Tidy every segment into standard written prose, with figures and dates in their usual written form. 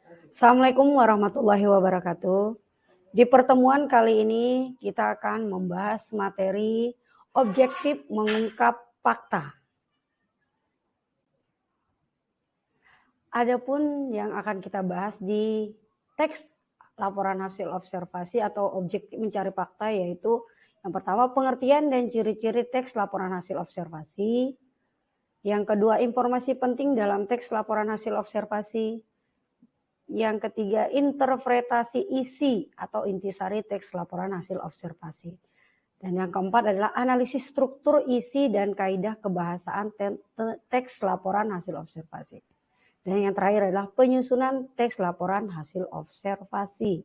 Assalamualaikum warahmatullahi wabarakatuh. Di pertemuan kali ini kita akan membahas materi objektif mengungkap fakta. Adapun yang akan kita bahas di teks laporan hasil observasi atau objektif mencari fakta yaitu yang pertama pengertian dan ciri-ciri teks laporan hasil observasi. Yang kedua informasi penting dalam teks laporan hasil observasi. Yang ketiga, interpretasi isi atau intisari teks laporan hasil observasi. Dan yang keempat adalah analisis struktur isi dan kaidah kebahasaan teks laporan hasil observasi. Dan yang terakhir adalah penyusunan teks laporan hasil observasi.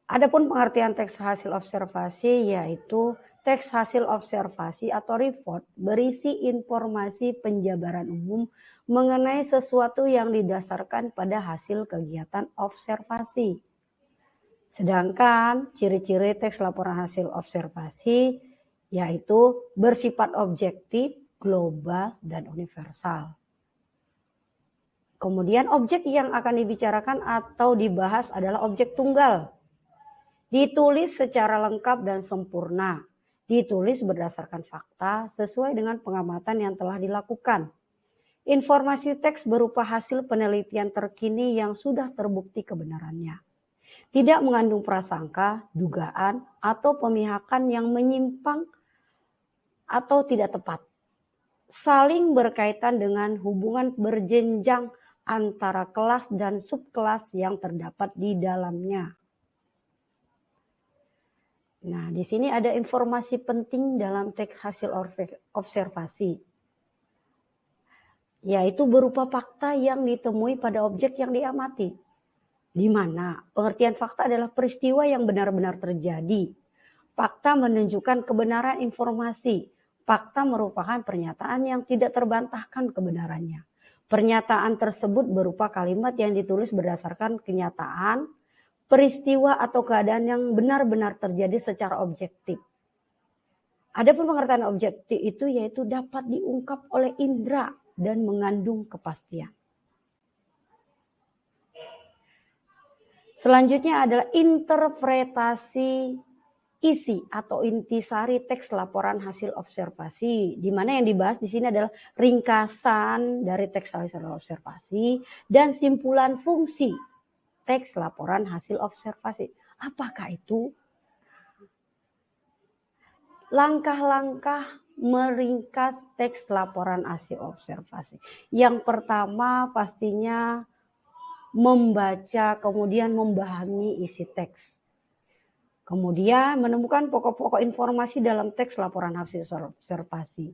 Adapun pengertian teks hasil observasi yaitu teks hasil observasi atau report berisi informasi penjabaran umum mengenai sesuatu yang didasarkan pada hasil kegiatan observasi. Sedangkan ciri-ciri teks laporan hasil observasi yaitu bersifat objektif, global, dan universal. Kemudian objek yang akan dibicarakan atau dibahas adalah objek tunggal. Ditulis secara lengkap dan sempurna. Ditulis berdasarkan fakta sesuai dengan pengamatan yang telah dilakukan. Informasi teks berupa hasil penelitian terkini yang sudah terbukti kebenarannya. Tidak mengandung prasangka, dugaan, atau pemihakan yang menyimpang atau tidak tepat. Saling berkaitan dengan hubungan berjenjang antara kelas dan subkelas yang terdapat di dalamnya. Nah, di sini ada informasi penting dalam teks hasil observasi, yaitu berupa fakta yang ditemui pada objek yang diamati. Di mana pengertian fakta adalah peristiwa yang benar-benar terjadi. Fakta menunjukkan kebenaran informasi. Fakta merupakan pernyataan yang tidak terbantahkan kebenarannya. Pernyataan tersebut berupa kalimat yang ditulis berdasarkan kenyataan, peristiwa atau keadaan yang benar-benar terjadi secara objektif. Adapun pengertian objektif itu yaitu dapat diungkap oleh indera dan mengandung kepastian. Selanjutnya adalah interpretasi isi atau intisari teks laporan hasil observasi, di mana yang dibahas di sini adalah ringkasan dari teks hasil observasi dan simpulan fungsi teks laporan hasil observasi. Apakah itu? Langkah-langkah meringkas teks laporan hasil observasi. Yang pertama pastinya membaca, kemudian memahami isi teks. Kemudian menemukan pokok-pokok informasi dalam teks laporan hasil observasi.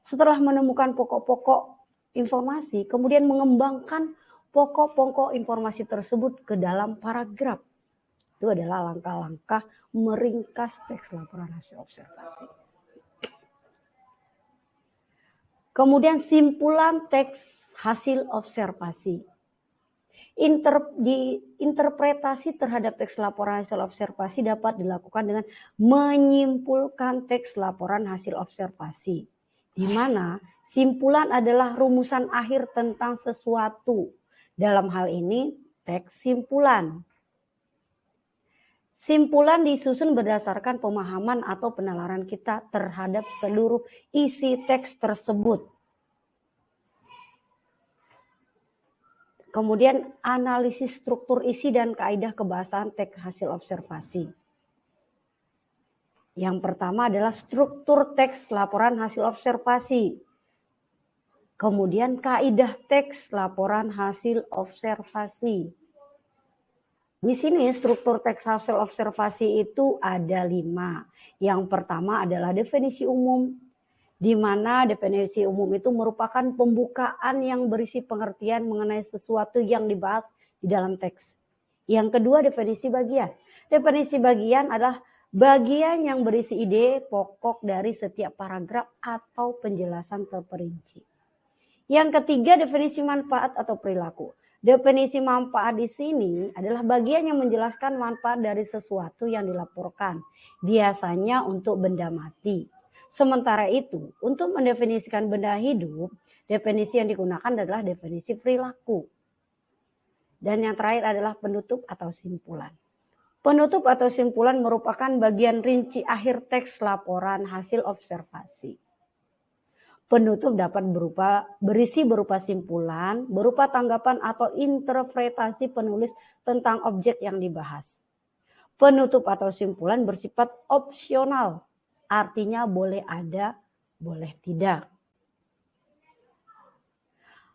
Setelah menemukan pokok-pokok informasi, kemudian mengembangkan pokok-pokok informasi tersebut ke dalam paragraf. Itu adalah langkah-langkah meringkas teks laporan hasil observasi. Kemudian simpulan teks hasil observasi. Interpretasi terhadap teks laporan hasil observasi dapat dilakukan dengan menyimpulkan teks laporan hasil observasi, di mana simpulan adalah rumusan akhir tentang sesuatu. Dalam hal ini, teks simpulan. Simpulan disusun berdasarkan pemahaman atau penalaran kita terhadap seluruh isi teks tersebut. Kemudian analisis struktur isi dan kaidah kebahasaan teks hasil observasi. Yang pertama adalah struktur teks laporan hasil observasi. Kemudian kaidah teks laporan hasil observasi. Di sini struktur teks hasil observasi itu ada 5. Yang pertama adalah definisi umum, di mana definisi umum itu merupakan pembukaan yang berisi pengertian mengenai sesuatu yang dibahas di dalam teks. Yang kedua, definisi bagian. Definisi bagian adalah bagian yang berisi ide pokok dari setiap paragraf atau penjelasan terperinci. Yang ketiga, definisi manfaat atau perilaku. Definisi manfaat di sini adalah bagian yang menjelaskan manfaat dari sesuatu yang dilaporkan, biasanya untuk benda mati. Sementara itu, untuk mendefinisikan benda hidup, definisi yang digunakan adalah definisi perilaku. Dan yang terakhir adalah penutup atau simpulan. Penutup atau simpulan merupakan bagian rinci akhir teks laporan hasil observasi. Penutup dapat berisi berupa simpulan, berupa tanggapan atau interpretasi penulis tentang objek yang dibahas. Penutup atau simpulan bersifat opsional, artinya boleh ada, boleh tidak.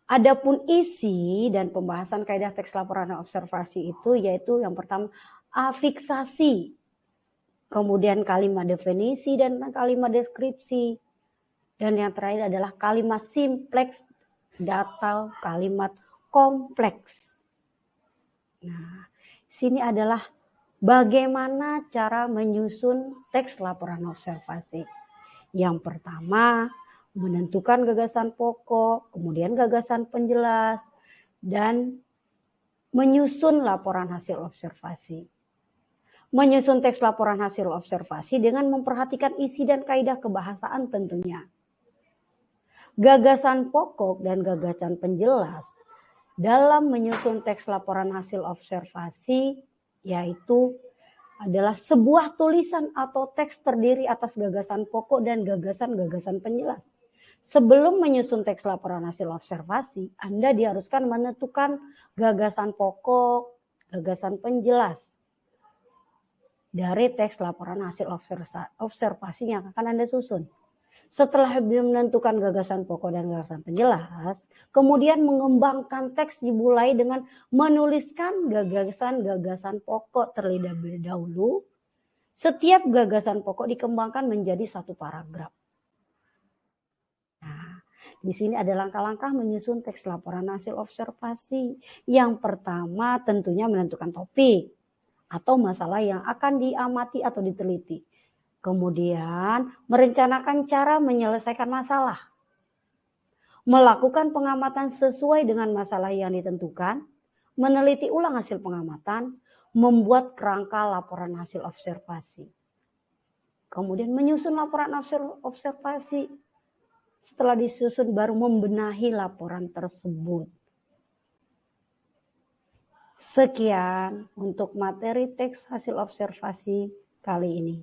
Adapun isi dan pembahasan kaidah teks laporan dan observasi itu yaitu yang pertama afiksasi, kemudian kalimat definisi dan kalimat deskripsi, dan yang terakhir adalah kalimat simpleks atau kalimat kompleks. Nah, sini adalah bagaimana cara menyusun teks laporan observasi. Yang pertama, menentukan gagasan pokok, kemudian gagasan penjelas, dan menyusun laporan hasil observasi. Menyusun teks laporan hasil observasi dengan memperhatikan isi dan kaidah kebahasaan tentunya. Gagasan pokok dan gagasan penjelas dalam menyusun teks laporan hasil observasi yaitu adalah sebuah tulisan atau teks terdiri atas gagasan pokok dan gagasan-gagasan penjelas. Sebelum menyusun teks laporan hasil observasi, Anda diharuskan menentukan gagasan pokok, gagasan penjelas dari teks laporan hasil observasi yang akan Anda susun. Setelah menentukan gagasan pokok dan gagasan penjelas, kemudian mengembangkan teks dimulai dengan menuliskan gagasan-gagasan pokok terlebih dahulu. Setiap gagasan pokok dikembangkan menjadi satu paragraf. Nah, di sini ada langkah-langkah menyusun teks laporan hasil observasi. Yang pertama tentunya menentukan topik atau masalah yang akan diamati atau diteliti. Kemudian merencanakan cara menyelesaikan masalah. Melakukan pengamatan sesuai dengan masalah yang ditentukan. Meneliti ulang hasil pengamatan. Membuat kerangka laporan hasil observasi. Kemudian menyusun laporan hasil observasi. Setelah disusun baru membenahi laporan tersebut. Sekian untuk materi teks hasil observasi kali ini.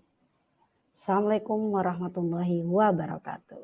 Assalamualaikum warahmatullahi wabarakatuh.